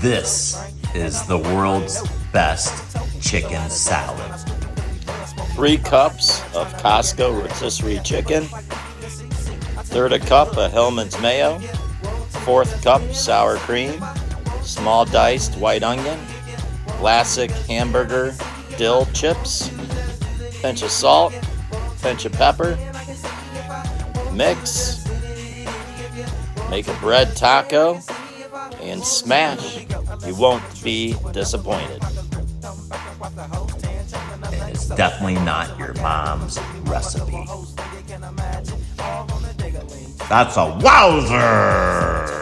This is the world's best chicken salad. 3 cups of Costco rotisserie chicken. 1/3 cup of Hellmann's mayo. 1/4 cup sour cream. Small diced white onion. Classic hamburger dill chips. Pinch of salt. Pinch of pepper. Mix. Make a bread taco. And smash. You won't be disappointed. And it's definitely not your mom's recipe. That's a wowzer!